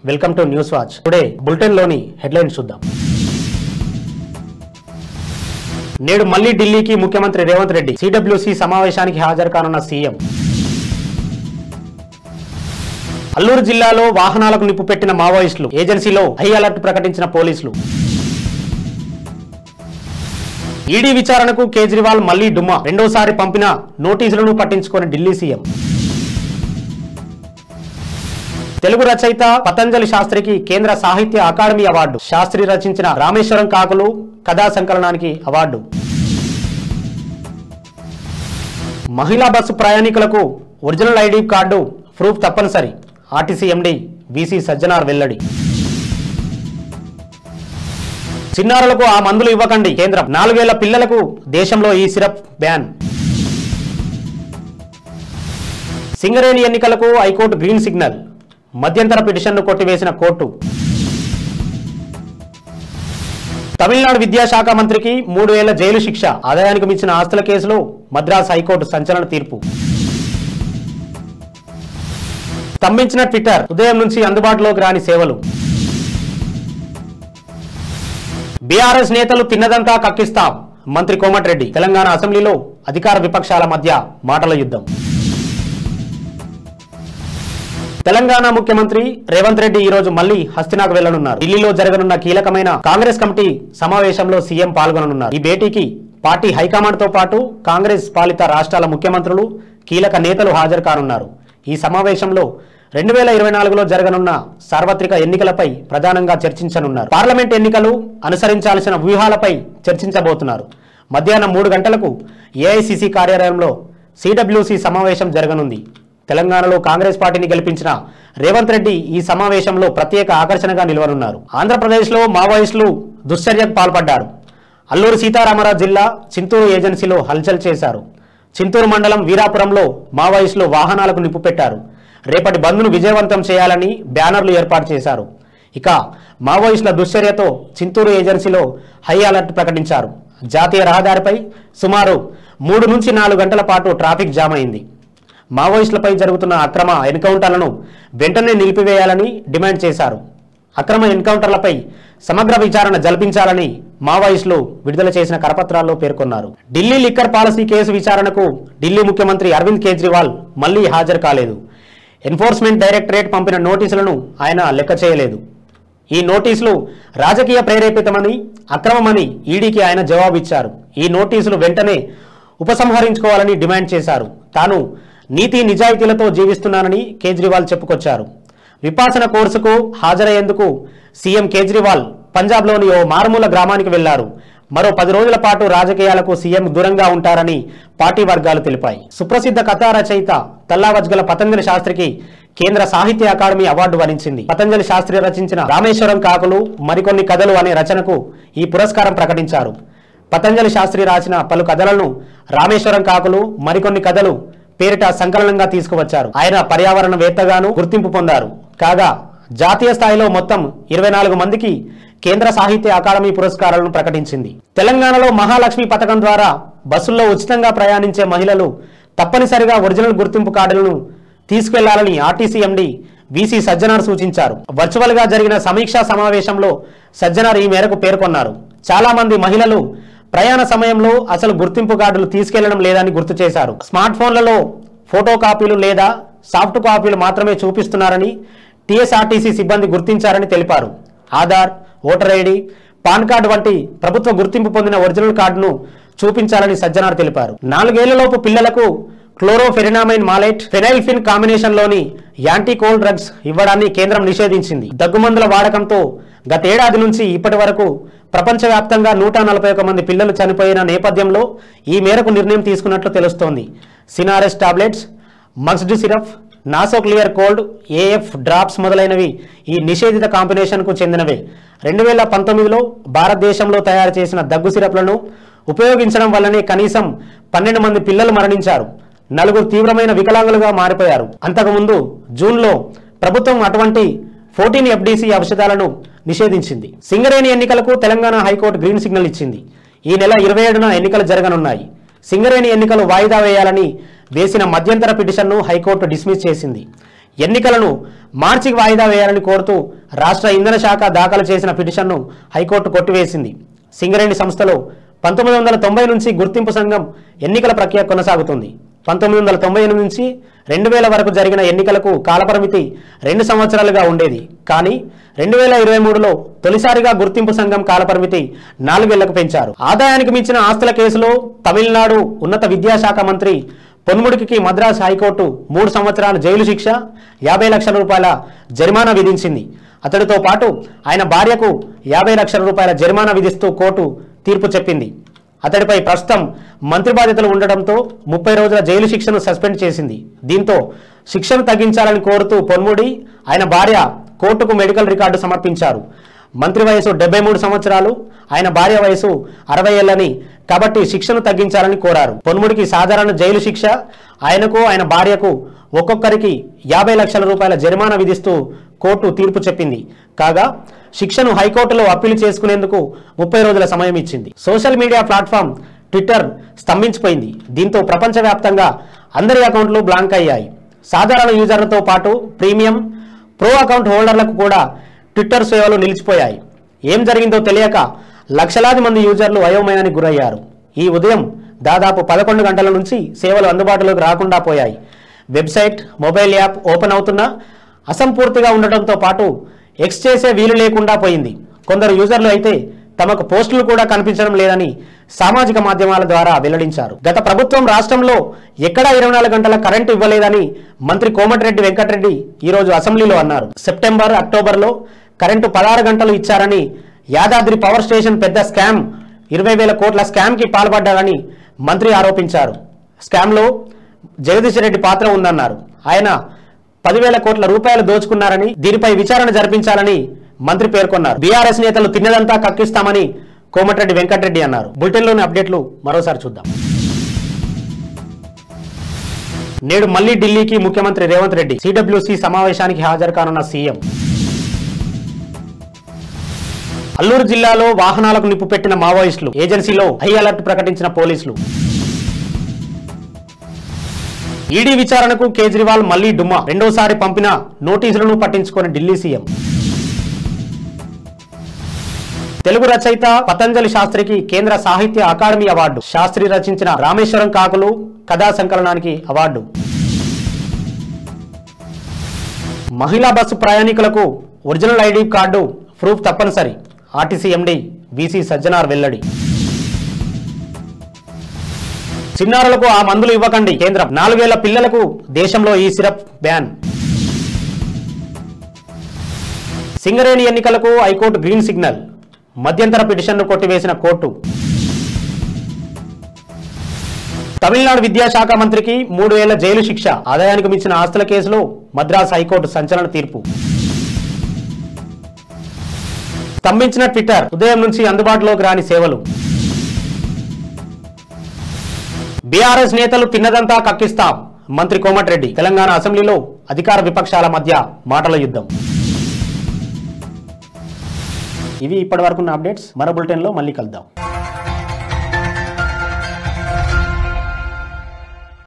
Welcome to news watch. Today bulletin లోని headlines చూద్దాం. నేడు మళ్లీ ఢిల్లీకి ముఖ్యమంత్రి రేవంత్ రెడ్డి. సిడబ్ల్యూసీ సమావేశానికి హాజరు కానున్న సీఎం. అల్లూరు జిల్లాలో వాహనాలకు నిప్పు పెట్టిన మావోయిస్టులు. ఏజెన్సీలో హై అలర్ట్ ప్రకటించిన పోలీసులు. ఈడీ విచారణకు కేజ్రీవాల్ మళ్లీ డుమ్మా. రెండోసారి పంపిన నోటీసులను పట్టించుకొని ఢిల్లీ సీఎం. తెలుగు రచయిత పతంజలి శాస్త్రికి కేంద్ర సాహిత్య అకాడమీ అవార్డు. శాస్త్రి రచించిన రామేశ్వరం కాకులు కథా సంకలనానికి అవార్డు. మహిళా బస్సు ప్రయాణికులకు ఒరిజినల్ ఐడి కార్డు ప్రూఫ్ తప్పనిసరి. ఆర్టీసీ ఎండీ వీసీ సజ్జనార్ వెల్లడి. చిన్నారులకు ఆ మందులు ఇవ్వకండి కేంద్రం. 4 ఏళ్ల పిల్లలకు దేశంలో ఈ సిరప్ బ్యాన్. సింగరేణి ఎన్నికలకు హైకోర్టు గ్రీన్ సిగ్నల్. మధ్యంతర పిటిషన్ను కొట్టివేసిన కోర్టు. తమిళనాడు విద్యాశాఖ మంత్రికి 3 ఏళ్ల జైలు శిక్ష. ఆదాయానికి మించిన ఆస్తుల కేసులో మద్రాస్ హైకోర్టు సంచలన తీర్పు. స్తంభించిన ట్విట్టర్. ఉదయం నుంచి అందుబాటులోకి రాని సేవలు. బీఆర్ఎస్ నేతలు తిన్నదంతా కక్కిస్తాం. మంత్రి కోమటిరెడ్డి. తెలంగాణ అసెంబ్లీలో అధికార విపక్షాల మధ్య మాటల యుద్ధం. తెలంగాణ ముఖ్యమంత్రి రేవంత్ రెడ్డి ఈ రోజు మళ్లీ హస్తినాకు వెళ్లనున్నారు. ఢిల్లీలో జరగనున్న కీలకమైన కాంగ్రెస్ కమిటీ సమావేశంలో సీఎం పాల్గొననున్నారు. ఈ భేటీకి పార్టీ హైకమాండ్ తో పాటు కాంగ్రెస్ పాలిత రాష్ట్రాల ముఖ్యమంత్రులు, కీలక నేతలు హాజరు కానున్నారు. ఈ సమావేశంలో 2024లో జరగనున్న సార్వత్రిక ఎన్నికలపై ప్రధానంగా చర్చించనున్నారు. పార్లమెంట్ ఎన్నికలు అనుసరించాల్సిన వ్యూహాలపై చర్చించబోతున్నారు. మధ్యాహ్నం 3 గంటలకు ఏఐసీసీ కార్యాలయంలో సిడబ్ల్యూసీ సమావేశం జరగనుంది. తెలంగాణలో కాంగ్రెస్ పార్టీని గెలిపించిన రేవంత్ రెడ్డి ఈ సమావేశంలో ప్రత్యేక ఆకర్షణగా నిలవనున్నారు. ఆంధ్రప్రదేశ్లో మావోయిస్టులు దుశ్చర్యకు పాల్పడ్డారు. అల్లూరు సీతారామరాజు జిల్లా చింతూరు ఏజెన్సీలో హల్చల్ చేశారు. చింతూరు మండలం వీరాపురంలో మావోయిస్టులు వాహనాలకు నిప్పు పెట్టారు. రేపటి బంద్ను విజయవంతం చేయాలని బ్యానర్లు ఏర్పాటు చేశారు. ఇక మావోయిస్టుల దుశ్చర్యతో చింతూరు ఏజెన్సీలో హై అలర్ట్ ప్రకటించారు. జాతీయ రహదారిపై సుమారు 3 నుంచి 4 గంటల పాటు ట్రాఫిక్ జామ్ అయింది. మావోయిస్టులపై జరుగుతున్న అక్రమ ఎన్కౌంటర్లను వెంటనే నిలిపివేయాలని డిమాండ్ చేశారు. అక్రమ ఎన్కౌంటర్లపై సమగ్ర విచారణ జరిపించాలని మావోయిస్టులు విడుదల చేసిన కరపత్రాల్లో పేర్కొన్నారు. ఢిల్లీ లిక్కర్ పాలసీ కేసు విచారణకు ఢిల్లీ ముఖ్యమంత్రి అరవింద్ కేజ్రీవాల్ మళ్లీ హాజరు కాలేదు. ఎన్ఫోర్స్మెంట్ డైరెక్టరేట్ పంపిన నోటీసులను ఆయన లెక్క చేయలేదు. ఈ నోటీసులు రాజకీయ ప్రేరేపితమని, అక్రమమని ఈడీకి ఆయన జవాబిచ్చారు. ఈ నోటీసులు వెంటనే ఉపసంహరించుకోవాలని డిమాండ్ చేశారు. తాను నీతి నిజాయితీలతో జీవిస్తున్నానని కేజ్రీవాల్ చెప్పుకొచ్చారు. విపాసన కోర్సుకు హాజరయ్యేందుకు సీఎం కేజ్రీవాల్ పంజాబ్లోని ఓ మారుమూల గ్రామానికి వెళ్లారు. మరో 10 రోజుల పాటు రాజకీయాలకు సీఎం దూరంగా ఉంటారని పార్టీ వర్గాలు తెలిపాయి. సుప్రసిద్ధ కథా రచయిత తల్లావజ్గల పతంజలి శాస్త్రికి కేంద్ర సాహిత్య అకాడమీ అవార్డు వరించింది. పతంజలి శాస్త్రి రచించిన రామేశ్వరం కాకులు మరికొన్ని కథలు అనే రచనకు ఈ పురస్కారం ప్రకటించారు. పతంజలి శాస్త్రి రాసిన పలు కథలను రామేశ్వరం కాకులు మరికొన్ని కథలు పేరిట సంకలనంగా తీసుకువచ్చారు. ఆయన పర్యావరణవేత్తగాను గుర్తింపు పొందారు. కాగా జాతీయ స్థాయిలో మొత్తం 24 మందికి కేంద్ర సాహిత్య అకాడమీ పురస్కారాలను ప్రకటించింది. తెలంగాణలో మహాలక్ష్మి పథకం ద్వారా బస్సుల్లో ఉచితంగా ప్రయాణించే మహిళలు తప్పనిసరిగా ఒరిజినల్ గుర్తింపు కార్డులను తీసుకెళ్లాలని ఆర్టీసీ ఎండీ వీసీ సజ్జనార్ సూచించారు. వర్చువల్ గా జరిగిన సమీక్షా సమావేశంలో సజ్జనార్ ఈ మేరకు పేర్కొన్నారు. చాలా మంది మహిళలు ప్రయాణ సమయంలో అసలు గుర్తింపు కార్డులు తీసుకెళ్లడం లేదని గుర్తు చేశారు. స్మార్ట్ ఫోన్లలో ఫోటో కాపీలు లేదా సాఫ్ట్ కాపీలు మాత్రమే చూపిస్తున్నారని టీఎస్ఆర్టీసీ సిబ్బంది గుర్తించారని తెలిపారు. Aadhaar, voter ID, pan card వంటి ప్రభుత్వ గుర్తింపు పొందిన ఒరిజినల్ కార్డును చూపించాలని సజ్జనార్ తెలిపారు. 4 ఏళ్లలోపు పిల్లలకు క్లోరోఫెరినామైన్ మాలెట్, ఫెనైల్ఫిన్ కాంబినేషన్లోని యాంటీకోల్ డ్రగ్స్ ఇవ్వడాన్ని కేంద్రం నిషేధించింది. దగ్గుమందుల వాడకంతో గతేడాది నుంచి ఇప్పటి వరకు ప్రపంచవ్యాప్తంగా 141 మంది పిల్లలు చనిపోయిన నేపథ్యంలో ఈ మేరకు నిర్ణయం తీసుకున్నట్లు తెలుస్తోంది. సినారెస్ టాబ్లెట్స్, మక్స్డ్ syrup, Nasoclear cold, AF drops మొదలైనవి ఈ నిషేధిత కాంబినేషన్కు చెందినవే. 2019లో భారతదేశంలో తయారు చేసిన దగ్గు సిరప్లను ఉపయోగించడం వల్లనే కనీసం 12 మంది పిల్లలు మరణించారు. 4 తీవ్రమైన వికలాంగులుగా మారిపోయారు. అంతకుముందు జూన్లో ప్రభుత్వం అటువంటి 14 FDC ఔషధాలను నిషేధించింది. సింగరేణి ఎన్నికలకు తెలంగాణ హైకోర్టు గ్రీన్ సిగ్నల్ ఇచ్చింది. ఈ నెల 27న ఎన్నికలు జరగనున్నాయి. సింగరేణి ఎన్నికలు వాయిదా వేయాలని వేసిన మధ్యంతర పిటిషన్ను హైకోర్టు డిస్మిస్ చేసింది. ఎన్నికలను మార్చికి వాయిదా వేయాలని కోరుతూ రాష్ట్ర ఇంధన శాఖ దాఖలు చేసిన పిటిషన్ను హైకోర్టు కొట్టివేసింది. సింగరేణి సంస్థలో 1990 నుంచి గుర్తింపు సంఘం ఎన్నికల ప్రక్రియ కొనసాగుతుంది. 1998 నుంచి 2000 వరకు జరిగిన ఎన్నికలకు కాలపరిమితి 2 సంవత్సరాలుగా ఉండేది. కానీ 2023లో తొలిసారిగా గుర్తింపు సంఘం కాలపరిమితి 4 ఏళ్లకు పెంచారు. ఆదాయానికి మించిన ఆస్తుల కేసులో తమిళనాడు ఉన్నత విద్యాశాఖ మంత్రి పొన్ముడికి మద్రాసు హైకోర్టు 3 సంవత్సరాల జైలు శిక్ష, 50 లక్షల రూపాయల జరిమానా విధించింది. అతడితో పాటు ఆయన భార్యకు 50 లక్షల రూపాయల జరిమానా విధిస్తూ కోర్టు తీర్పు చెప్పింది. అతడిపై ప్రస్తుతం మంత్రి బాధ్యతలు ఉండడంతో 30 రోజుల జైలు శిక్షను సస్పెండ్ చేసింది. దీంతో శిక్షను తగ్గించాలని కోరుతూ పొన్ముడి, ఆయన భార్య కోర్టుకు మెడికల్ రికార్డు సమర్పించారు. మంత్రి వయసు 73 సంవత్సరాలు, ఆయన భార్య వయసు 60 ఏళ్లని, కాబట్టి శిక్షను తగ్గించాలని కోరారు. పొన్ముడికి సాధారణ జైలు శిక్ష, ఆయనకు ఆయన భార్యకు ఒక్కొక్కరికి 50 లక్షల రూపాయల జరిమానా విధిస్తూ కోర్టు తీర్పు చెప్పింది. కాగా శిక్షను హైకోర్టులో అప్పీలు చేసుకునేందుకు 30 రోజుల సమయం ఇచ్చింది. సోషల్ మీడియా ప్లాట్ఫామ్ ట్విట్టర్ స్తంభించిపోయింది. దీంతో ప్రపంచవ్యాప్తంగా అందరి అకౌంట్లు బ్లాంక్ అయ్యాయి. సాధారణ యూజర్లతో పాటు ప్రీమియం, ప్రో అకౌంట్ హోల్డర్లకు కూడా ట్విట్టర్ సేవలు నిలిచిపోయాయి. ఏం జరిగిందో తెలియక లక్షలాది మంది యూజర్లు అయోమయానికి గురయ్యారు. ఈ ఉదయం దాదాపు 11 గంటల నుంచి సేవలు అందుబాటులోకి రాకుండా పోయాయి. వెబ్సైట్, మొబైల్ యాప్ ఓపెన్ అవుతున్నా అసంపూర్తిగా ఉండటంతో పాటు ఎక్స్ చేసే వీలు లేకుండా పోయింది. కొందరు యూజర్లు అయితే తమకు పోస్టులు కూడా కనిపించడం లేదని సామాజిక మాధ్యమాల ద్వారా వెల్లడించారు. గత ప్రభుత్వం రాష్ట్రంలో ఎక్కడా 24 గంటల కరెంటు ఇవ్వలేదని మంత్రి కోమటిరెడ్డి వెంకటరెడ్డి ఈరోజు అసెంబ్లీలో అన్నారు. సెప్టెంబర్, అక్టోబర్లో కరెంటు 16 గంటలు ఇచ్చారని, యాదాద్రి పవర్ స్టేషన్ పెద్ద స్కామ్, 20,000 కోట్ల స్కామ్కి పాల్పడ్డారని మంత్రి ఆరోపించారు. స్కామ్లో జగదీష్ రెడ్డి పాత్ర ఉందన్నారు. ఆయన 10,000 కోట్ల రూపాయలు దోచుకున్నారని, దీనిపై విచారణ జరిపించాలని మంత్రి పేర్కొన్నారు. బీఆర్ఎస్ నేతలు తిన్నదంతా కక్కిస్తామని కోమటిరెడ్డి వెంకటరెడ్డి అన్నారు. బులెటిన్లోని అప్డేట్లు మరోసారి చూద్దాం. నేడు మళ్లీ ఢిల్లీకి ముఖ్యమంత్రి రేవంత్ రెడ్డి. సిడబ్ల్యూసీ సమావేశానికి హాజరు కానున్న సీఎం. అల్లూరు జిల్లాలో వాహనాలకు నిప్పు పెట్టిన మావోయిస్టులు, ఏజెన్సీలో హై అలర్ట్ ప్రకటించిన పోలీసులు. ఈడీ విచారణకు కేజ్రీవాల్ మళ్లీ డుమ్మా, రెండోసారి పంపిన నోటీసులను పట్టించుకొని ఢిల్లీ సీఎం. తెలుగు రచయిత పతంజలి శాస్త్రికి కేంద్ర సాహిత్య అకాడమీ అవార్డు. శాస్త్రి రచించిన రామేశ్వరం కాకులు కథా సంకలనానికి అవార్డు. మహిళా బస్సు ప్రయాణికులకు ఒరిజినల్ ఐడి కార్డు ప్రూఫ్ తప్పనిసరి. ఆర్టీసీ ఎండీ వీసీ సజ్జనార్ వెల్లడి. చిన్నారులకు ఆ మందులు ఇవ్వకండి, కేంద్రం. 4,000 పిల్లలకు దేశంలో ఈ సిరప్ బ్యాన్. సింగరేణి ఎన్నికలకు హైకోర్టు గ్రీన్ సిగ్నల్. మధ్యంతర పిటిషన్ను కొట్టివేసిన కోర్టు. తమిళనాడు విద్యాశాఖ మంత్రికి 3 ఏళ్ల జైలు శిక్ష. ఆదాయానికి మించిన ఆస్తుల కేసులో మద్రాసు హైకోర్టు సంచలన తీర్పు. స్తంభించిన ట్విట్టర్, ఉదయం నుంచి అందుబాటులోకి రాని సేవలు. బీఆర్ఎస్ నేతలు తిన్నదంతా కక్కిస్తాం, మంత్రి కోమటిరెడ్డి. తెలంగాణ అసెంబ్లీలో అధికార విపక్షాల మధ్య మాటల యుద్ధం. ఇవి ఇప్పటి వరకున్న అప్డేట్స్. మరో బులెటిన్లో మళ్ళీ కలుద్దాం.